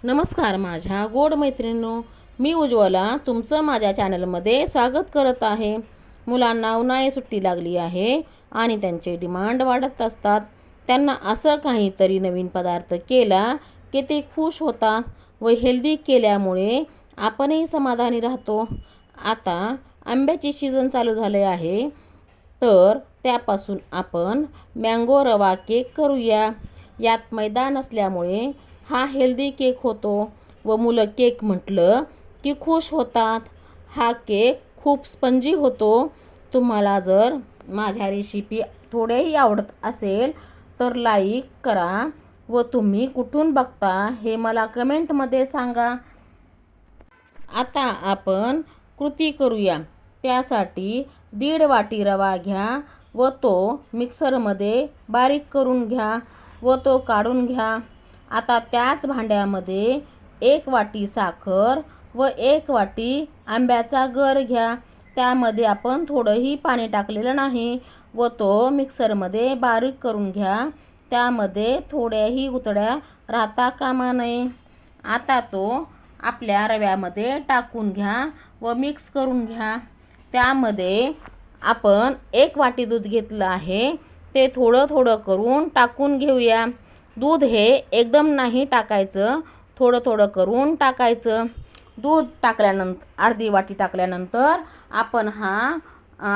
नमस्कार माझ्या गोड मैत्रिणींनो, मी उज्ज्वला तुमचं माझ्या चॅनलमध्ये स्वागत करत आहे। मुलांना उन्हाळी सुट्टी लागली आहे आणि त्यांचे डिमांड वाढत असतात। त्यांना असं काहीतरी नवीन पदार्थ केला की ते खुश होतात व हेल्दी केल्यामुळे आपणही समाधानी राहतो। आता आंब्याची सीझन चालू झाले आहे, तर त्यापासून आपण मँगो रवा केक करूया। यात मैदा नसल्यामुळे हा हेल्दी केक होतो व मुलं केक म्हटलं की खुश होतात। हा केक खूप स्पंजी होतो। तुम्हाला जर माझ्या रेसिपी थोडेही आवडत असेल तर लाईक करा व तुम्ही कुठून बघता हे मला कमेंटमध्ये सांगा। आता आपण कृती करूया। त्यासाठी 1.5 वाटी रवा घ्या व तो मिक्सरमध्ये बारीक करून घ्या व तो काढून घ्या। आता त्याच भांड्यामध्ये 1 वाटी साखर व 1 वाटी आंब्याचा गर घ्या। त्यामध्ये आपण थोडंही पाणी टाकलेलं नाही व तो मिक्सरमध्ये बारीक करून घ्या। त्यामध्ये थोड्याही गुठळ्या राहता कामा नये। आता तो आपल्या रव्यामध्ये टाकून घ्या व मिक्स करून घ्या। त्यामध्ये आपण 1 वाटी दूध घेतलं आहे, ते थोडं थोडं करून टाकून घेऊया। दूध हे एकदम नाही टाकायचं, थोडं थोडं करून टाकायचं। दूध टाकल्यानंतर अर्धी वाटी टाकल्यानंतर आपण हा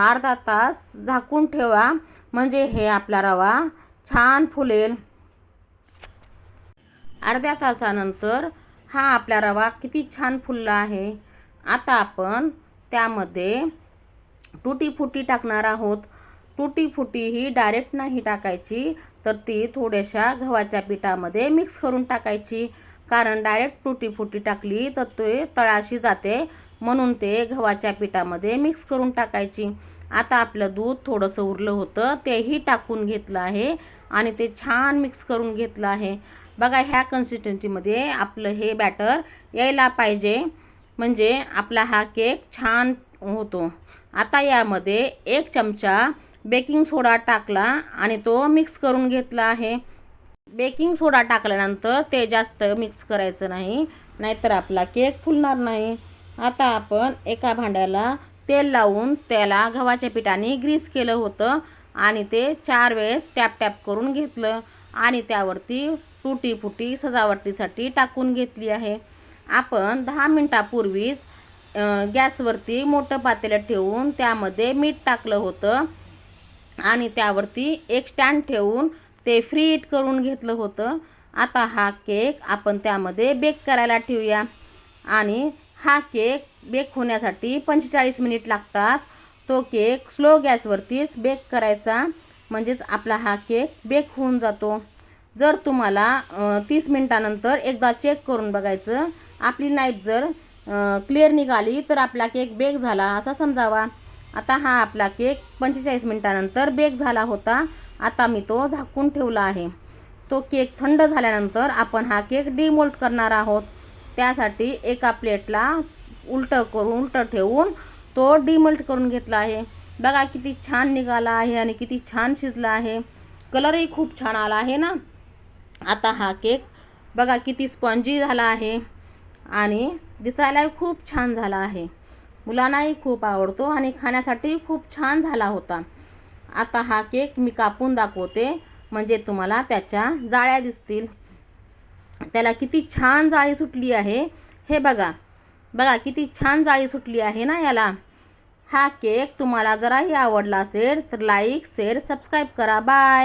अर्धा तास झाकून ठेवा, म्हणजे हे आपला रवा छान फुलेल। अर्ध्या तासानंतर हा आपला रवा किती छान फुलला आहे। आता आपण त्यामध्ये टूटी फुटी टाकणार आहोत। टूटी फुटी ही डायरेक्ट नाही टाकायची, तर ती थोड्याशा गव्हाच्या पिठामध्ये मिक्स करून टाकायची। कारण डायरेक्ट टूटी फुटी टाकली तर ते तळाशी जाते, म्हणून ते गव्हाच्या पिठामध्ये मिक्स करून टाकायची। आता आपलं दूध थोडंसं उरलं होतं, तेही टाकून घेतलं आहे आणि ते छान मिक्स करून घेतलं आहे। बघा, ह्या कन्सिस्टन्सीमध्ये आपलं हे बॅटर यायला पाहिजे, म्हणजे आपला हा केक छान होतो। आता यामध्ये 1 चमचा बेकिंग सोडा टाकला आणि तो मिक्स करून घेतला आहे। बेकिंग सोडा टाकल्यानंतर ते जास्त मिक्स करायचं नाही, नाहीतर आपला केक फुलणार नाही। आता आपण एका भांड्याला तेल लावून त्याला गव्हाच्या पिठाने ग्रीस केलं होतं आणि ते 4 वेळेस टॅप टॅप करून घेतलं आणि त्यावरती टूटी फुटी सजावटीसाठी टाकून घेतली आहे। आपण 10 मिनिटापूर्वीच गॅसवरती मोठं पातेलं ठेवून त्यामध्ये मीठ टाकलं होतं आणि त्यावरती एक स्टँड ठेवून ते फ्री हीट करून घेतलं होतं। आता हा केक आपण त्यामध्ये बेक करायला ठेवूया आणि हा केक बेक होण्यासाठी 45 मिनिट लागतात। तो केक स्लो गॅसवरतीच बेक करायचा, म्हणजेच आपला हा केक बेक होऊन जातो। जर तुम्हाला 30 मिनिटानंतर एकदा चेक करून बघायचं, आपली नाईफ जर क्लिअर निघाली तर आपला केक बेक झाला असा समजावा। आता हा आपला केक 45 मिनिटानंतर बेक झाला होता। आता मी तो झाकून ठेवला आहे। तो केक थंड झाल्यानंतर आपण हा केक डिमोल्ड करणार आहोत। त्यासाठी एका प्लेटला उलटं ठेवून तो डिमोल्ड करून घेतला आहे। बघा किती छान निघाला आहे आणि किती छान शिजला आहे। कलरही खूप छान आला आहे ना। आता हा केक बघा किती स्पंजी झाला आहे आणि दिसायलाही खूप छान झाला आहे। मुलांनाही खूप आवडतो आणि खाण्यासाठी खूप छान झाला होता। आता हा केक मी कापून दाखवते, म्हणजे तुम्हाला त्याच्या जाळ्या दिसतील। त्याला किती छान जाळी सुटली आहे, हे बघा। बघा किती छान जाळी सुटली आहे ना याला। हा केक तुम्हाला जराही आवडला असेल तर लाईक, शेअर, सबस्क्राईब करा। बाय।